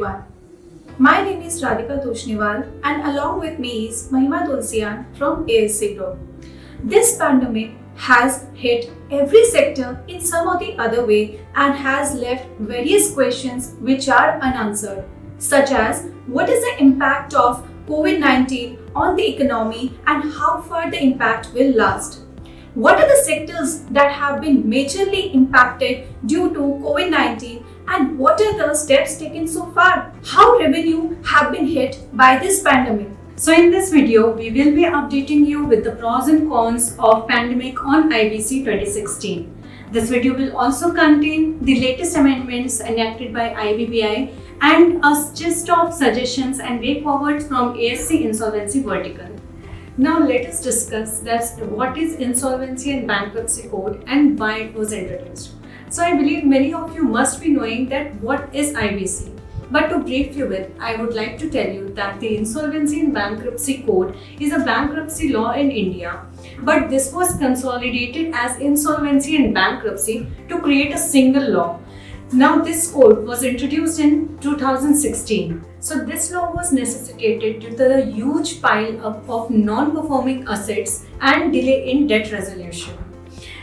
everyone. My name is Radhika Tosniwal and along with me is Mahima Tulsian from ASC Group. This pandemic has hit every sector in some or the other way and has left various questions which are unanswered, such as what is the impact of COVID-19 on the economy and how far the impact will last? What are the sectors that have been majorly impacted due to COVID-19 and what are the steps taken so far? How revenue have been hit by this pandemic? So in this video, we will be updating you with the pros and cons of pandemic on IBC 2016. This video will also contain the latest amendments enacted by IBBI and a gist of suggestions and way forward from ASC Insolvency vertical. Now let us discuss what is Insolvency and Bankruptcy Code and why it was introduced. So I believe many of you must be knowing that what is IBC. But to brief you with, I would like to tell you that the Insolvency and Bankruptcy Code is a bankruptcy law in India. But this was consolidated as Insolvency and Bankruptcy to create a single law. Now this code was introduced in 2016. So this law was necessitated due to the huge pile up of non-performing assets and delay in debt resolution.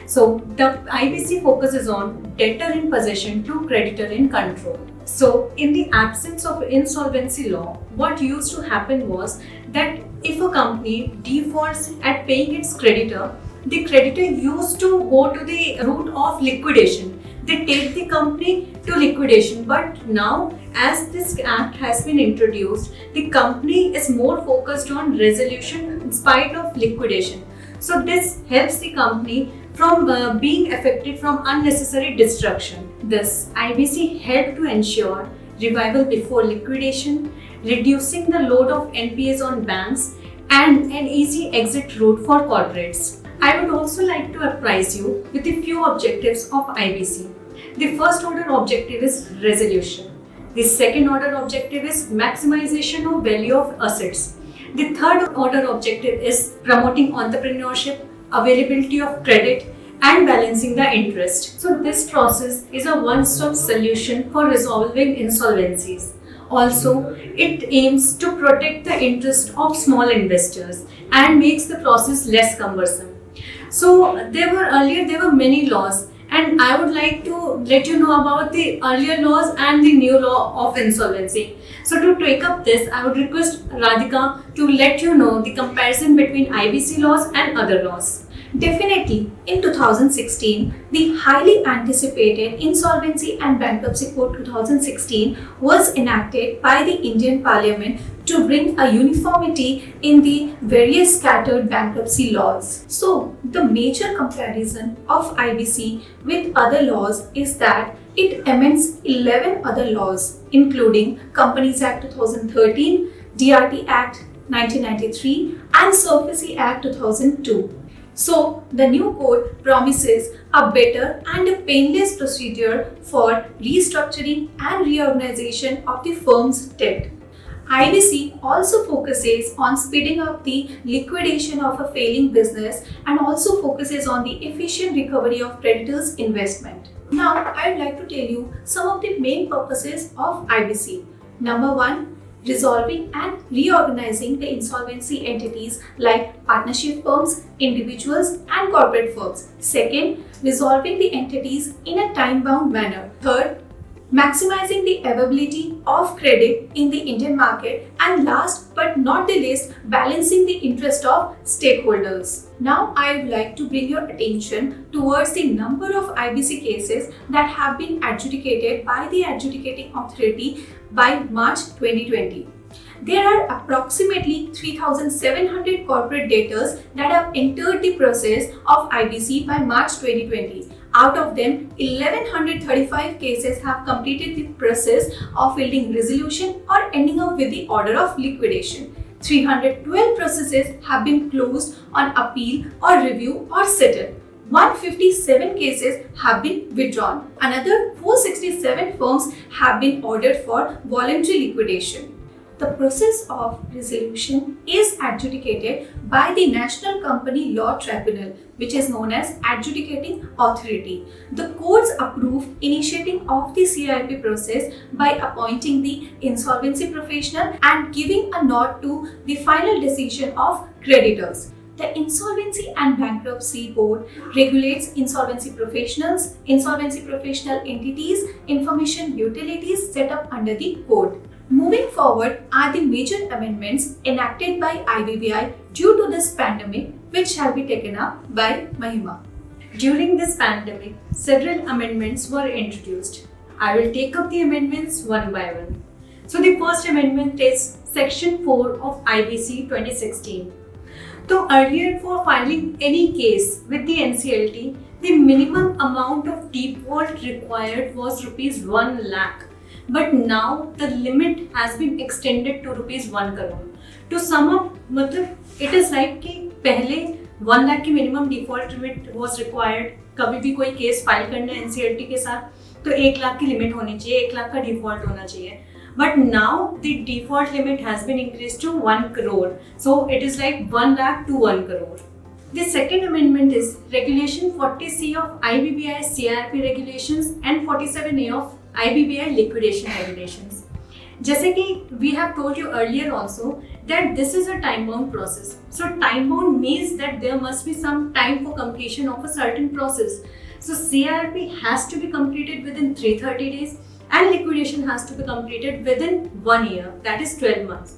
So the IBC focuses on debtor in possession to creditor in control. So in the absence of insolvency law, what used to happen was that if a company defaults at paying its creditor, the creditor used to go to the route of liquidation. They take the company to liquidation, but now as this act has been introduced, the company is more focused on resolution in spite of liquidation. So this helps the company from being affected from unnecessary destruction. Thus, IBC helped to ensure revival before liquidation, reducing the load of NPAs on banks, and an easy exit route for corporates. I would also like to apprise you with a few objectives of IBC. The first order objective is resolution. The second order objective is maximization of value of assets. The third order objective is promoting entrepreneurship, availability of credit, and balancing the interest. So this process is a one-stop solution for resolving insolvencies. Also, it aims to protect the interest of small investors and makes the process less cumbersome. So there were many laws, and I would like to let you know about the earlier laws and the new law of insolvency. So to take up this, I would request Radhika to let you know the comparison between IBC laws and other laws. Definitely, in 2016, the highly anticipated Insolvency and Bankruptcy Code 2016 was enacted by the Indian Parliament to bring a uniformity in the various scattered bankruptcy laws. So, the major comparison of IBC with other laws is that it amends 11 other laws, including Companies Act 2013, DRT Act 1993, and SURFACI Act 2002. So, the new code promises a better and a painless procedure for restructuring and reorganization of the firm's debt. IBC also focuses on speeding up the liquidation of a failing business and also focuses on the efficient recovery of creditors' investment. Now, I would like to tell you some of the main purposes of IBC. Number one, resolving and reorganizing the insolvency entities like partnership firms, individuals, and corporate firms. Second, resolving the entities in a time-bound manner. Third, maximizing the availability of credit in the Indian market. And last but not the least, balancing the interest of stakeholders. Now, I would like to bring your attention towards the number of IBC cases that have been adjudicated by the adjudicating authority by March 2020. There are approximately 3,700 corporate debtors that have entered the process of IBC by March 2020. Out of them, 1,135 cases have completed the process of yielding resolution or ending up with the order of liquidation. 312 processes have been closed on appeal or review or settled. 157 cases have been withdrawn. Another 467 firms have been ordered for voluntary liquidation. the process of resolution is adjudicated by the National Company Law Tribunal, which is known as adjudicating authority. The courts approve initiating of the CIRP process by appointing the insolvency professional and giving a nod to the final decision of creditors. The Insolvency and Bankruptcy Code regulates insolvency professionals, insolvency professional entities, information utilities set up under the code. Moving forward are the major amendments enacted by IBBI due to this pandemic, which shall be taken up by Mahima. During this pandemic, several amendments were introduced. I will take up the amendments one by one. So the first amendment is Section 4 of IBC 2016. So earlier, for filing any case with the NCLT, the minimum amount of default required was rupees 1 lakh. But now the limit has been extended to rupees 1 crore. To sum up, it is like कि पहले 1 lakh की minimum default limit was required. कभी भी कोई case file करना है NCLT के साथ तो 1 लाख की लिमिट होनी चाहिए, 1 लाख का डिफॉल्ट होना चाहिए. But now the default limit has been increased to 1 crore. So it is like 1 lakh to 1 crore. The second amendment is Regulation 40C of IBBI CIRP regulations and 47A of IBBI liquidation regulations. जैसे कि we have told you earlier also that this is a time-bound process. So time-bound means that there must be some time for completion of a certain process. So CIRP has to be completed within 330 days and liquidation has to be completed within 1 year, that is 12 months.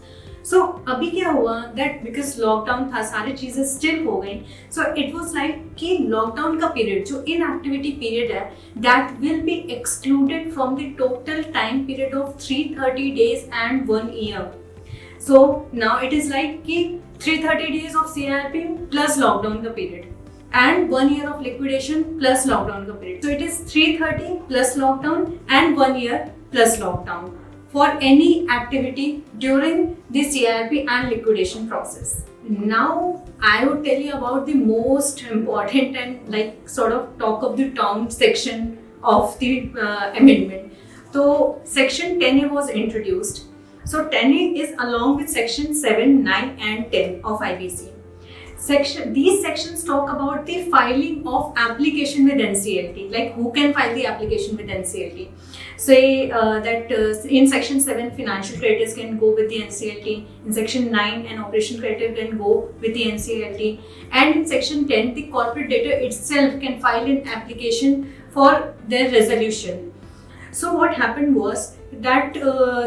So अभी क्या हुआ that because lockdown था, सारी चीजें still हो गई, so it was like कि lockdown का period जो inactivity period है that will be excluded from the total time period of 330 days and 1 year. So now it is like कि 330 days of CIRP plus lockdown का period and 1 year of liquidation plus lockdown का period. So it is 330 plus lockdown and 1 year plus lockdown for any activity during the CIRP and liquidation process. Now I would tell you about the most important and like sort of talk of the town section of the amendment. So section 10A was introduced. So 10A is along with section 7, 9 and 10 of IBC. These sections talk about the filing of application with NCLT, like who can file the application with NCLT. Say that in section 7 financial creditors can go with the NCLT, in section 9 an operation creditor can go with the NCLT, and in section 10 the corporate debtor itself can file an application for their resolution. So what happened was that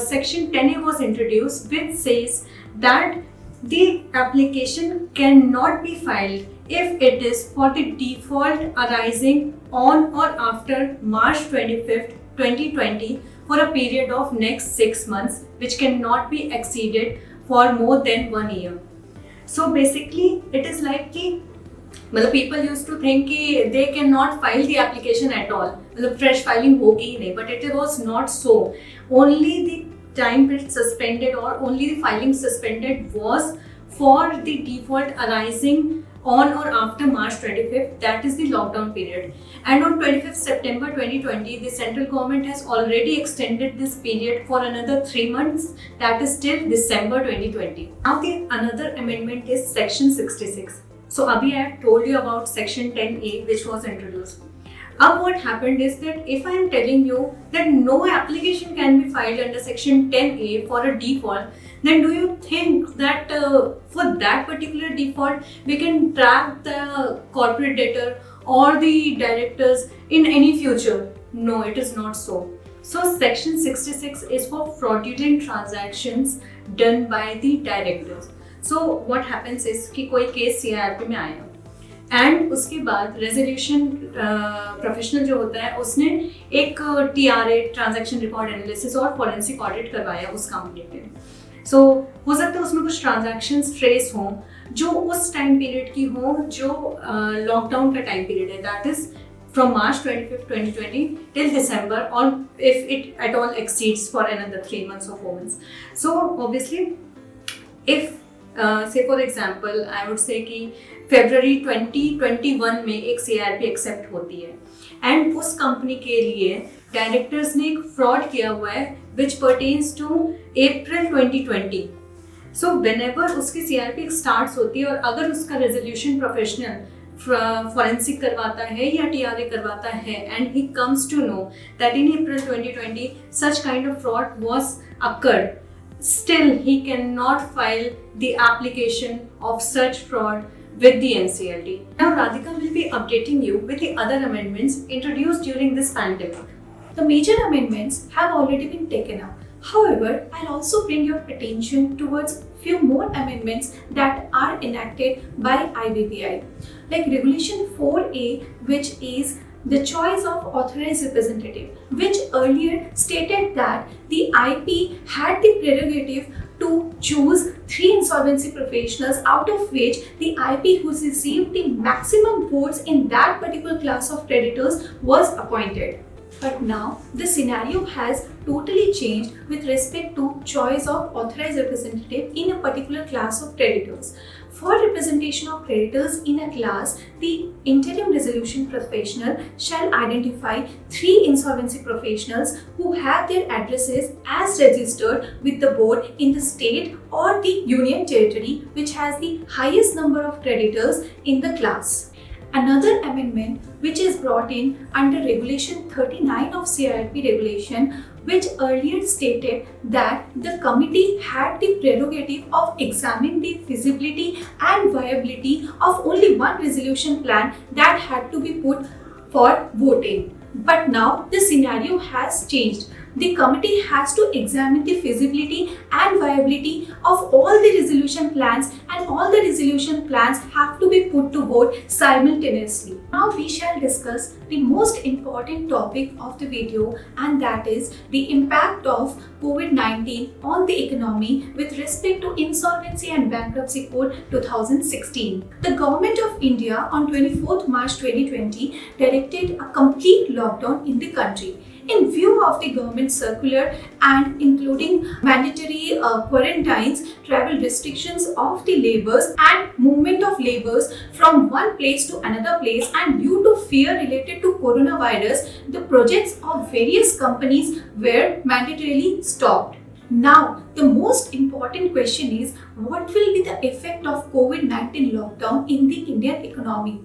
section 10A was introduced, which says that the application cannot be filed if it is for the default arising on or after March 25th, 2020 for a period of next 6 months, which cannot be exceeded for more than 1 year. So basically it is like कि मतलब people used to think कि they cannot file the application at all, मतलब fresh filing होगी ही नहीं, but it was not so. Only the time period suspended or only the filing suspended was for the default arising on or after March 25th, that is the lockdown period. And on 25th September 2020, the central government has already extended this period for another 3 months, that is till December 2020. Now the another amendment is section 66. So abhi I have told you about section 10A which was introduced. Now what happened is that if I am telling you that no application can be filed under section 10A for a default, then do you think that for that particular default we can track the corporate debtor or the directors in any future? No, it is not so. So section 66 is for fraudulent transactions done by the directors. So what happens is कि कोई case CIRP में आया and उसके बाद resolution professional जो होता है उसने एक TRA ट्रांजैक्शन रिकॉर्ड एनालिसिस और फॉरेंसिक ऑडिट करवाया उस कंपनी पे. सो हो सकता है उसमें कुछ ट्रांजैक्शंस ट्रेस हों जो उस टाइम पीरियड की हों जो लॉकडाउन का टाइम पीरियड है, that is from March 25th, 2020 till December, or if it at all exceeds for another 3 months or 4 months. So obviously if say for example I would say कि फरवरी 2021 में एक CRP accept होती है and उस company के लिए directors ने एक फ्रॉड किया हुआ है which pertains to April 2020. So whenever उसकी CRP स्टार्ट्स होती है और अगर उसका रेजोल्यूशन प्रोफेशनल फॉरेंसिक करवाता है या TRA करवाता है and he comes to know that in April 2020 such kind of fraud was occurred, still he cannot file the application of such fraud with the NCLT. Now Radhika will be updating you with the other amendments introduced during this pandemic. The major amendments have already been taken up. However, I'll also bring your attention towards few more amendments that are enacted by IBBI, like Regulation 4A, which is the choice of authorized representative, which earlier stated that the IP had the prerogative to choose 3 insolvency professionals, out of which the IP who received the maximum votes in that particular class of creditors was appointed. But now the scenario has totally changed with respect to choice of authorized representative in a particular class of creditors. For representation of creditors in a class, the interim resolution professional shall identify 3 insolvency professionals who have their addresses as registered with the board in the state or the union territory which has the highest number of creditors in the class. Another amendment which is brought in under Regulation 39 of CRP regulation, which earlier stated that the committee had the prerogative of examining the feasibility and viability of only one resolution plan that had to be put for voting. But now the scenario has changed. The committee has to examine the feasibility and viability of all the resolution plans, and all the resolution plans have to be put to vote simultaneously. Now we shall discuss the most important topic of the video, and that is the impact of COVID-19 on the economy with respect to Insolvency and Bankruptcy Code 2016. The Government of India on 24th March 2020 directed a complete lockdown in the country. In view of the government circular and including mandatory quarantines, travel restrictions of the laborers and movement of laborers from one place to another place, and due to fear related to coronavirus, the projects of various companies were mandatorily stopped. Now, the most important question is, what will be the effect of COVID-19 lockdown in the Indian economy?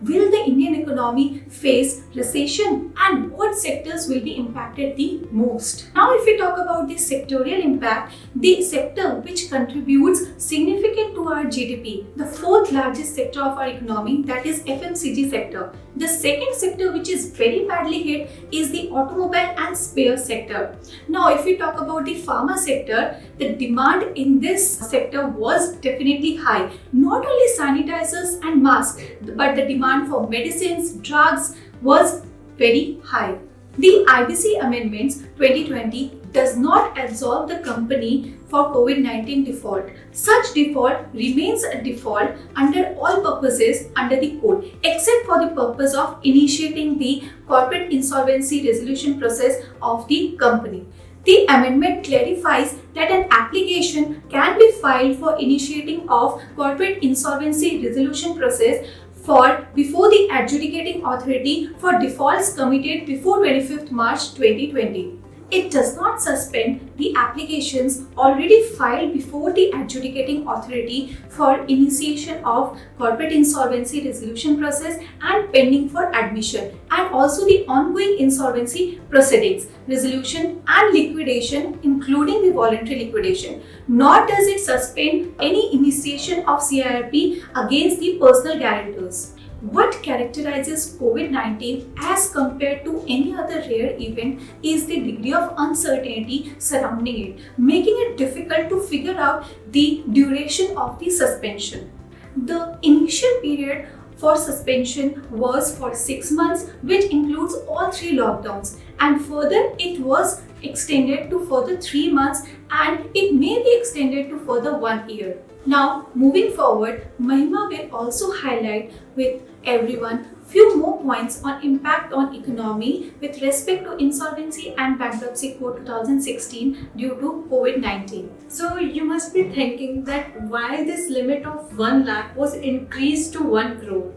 Will the Indian economy face recession, and what sectors will be impacted the most? Now, if we talk about the sectorial impact, the sector which contributes significant to our GDP, the 4th largest sector of our economy, that is FMCG sector. The second sector which is very badly hit is the automobile and spare sector. Now, if we talk about the pharma sector, the demand in this sector was definitely high. Not only sanitizers and masks, but the demand for medicines, drugs was very high. The IBC Amendments 2020 does not absolve the company for COVID-19 default. Such default remains a default under all purposes under the code, except for the purpose of initiating the corporate insolvency resolution process of the company. The amendment clarifies that an application can be filed for initiating of corporate insolvency resolution process for before the adjudicating authority for defaults committed before 25th March 2020. It does not suspend the applications already filed before the adjudicating authority for initiation of corporate insolvency resolution process and pending for admission, and also the ongoing insolvency proceedings, resolution and liquidation, including the voluntary liquidation. Nor does it suspend any initiation of CIRP against the personal guarantors. What characterizes COVID-19 as compared to any other rare event is the degree of uncertainty surrounding it, making it difficult to figure out the duration of the suspension. The initial period for suspension was for 6 months, which includes all 3 lockdowns, and further it was extended to further 3 months, and it may be extended to further 1 year. Now, moving forward, Mahima will also highlight with everyone few more points on impact on economy with respect to Insolvency and Bankruptcy Code 2016 due to COVID-19. So you must be thinking that why this limit of 1 lakh was increased to 1 crore.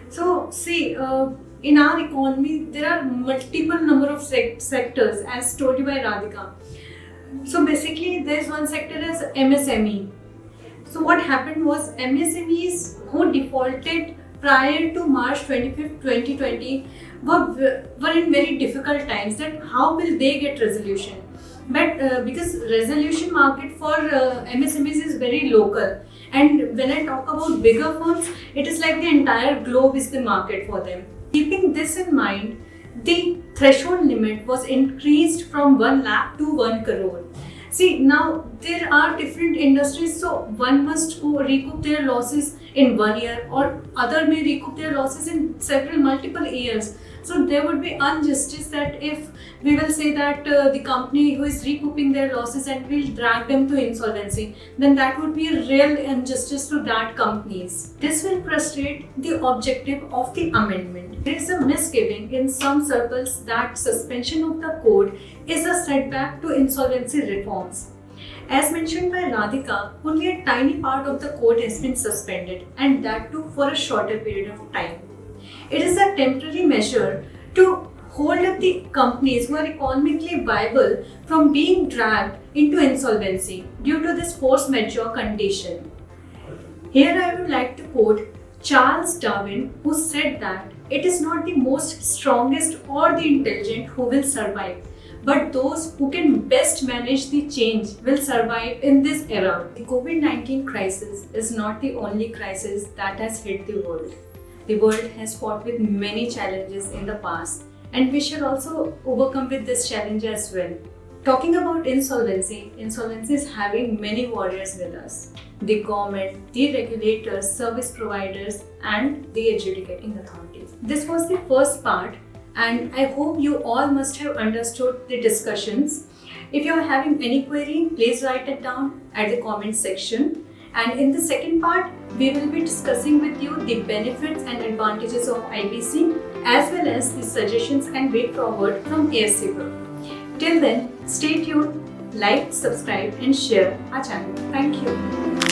So see, in our economy, there are multiple number of sectors as told you by Radhika. So basically, there's one sector as MSME. So what happened was MSMEs who defaulted prior to March 25th, 2020 were in very difficult times that how will they get resolution. But because resolution market for MSMEs is very local, and when I talk about bigger firms, it is like the entire globe is the market for them. Keeping this in mind, the threshold limit was increased from 1 lakh to 1 crore. See, now there are different industries, so one must recoup their losses in 1 year, or other may recoup their losses in multiple years. So there would be injustice that if we will say that the company who is recouping their losses and will drag them to insolvency, then that would be a real injustice to that companies. This will frustrate the objective of the amendment. There is a misgiving in some circles that suspension of the code is a setback to insolvency reforms. As mentioned by Radhika, only a tiny part of the code has been suspended, and that too for a shorter period of time. It is a temporary measure to hold up the companies who are economically viable from being dragged into insolvency due to this force majeure condition. Here I would like to quote Charles Darwin, who said that it is not the most strongest or the intelligent who will survive, but those who can best manage the change will survive in this era. The COVID-19 crisis is not the only crisis that has hit the world. The world has fought with many challenges in the past, and we should also overcome with this challenge as well. Talking about insolvency is having many warriors with us. The government, the regulators, service providers, and the adjudicating authorities. This was the first part, and I hope you all must have understood the discussions. If you are having any query, please write it down at the comment section. And in the second part, we will be discussing with you the benefits and advantages of IBC as well as the suggestions and way forward from ASC Group. Till then, stay tuned, like, subscribe and share our channel. Thank you.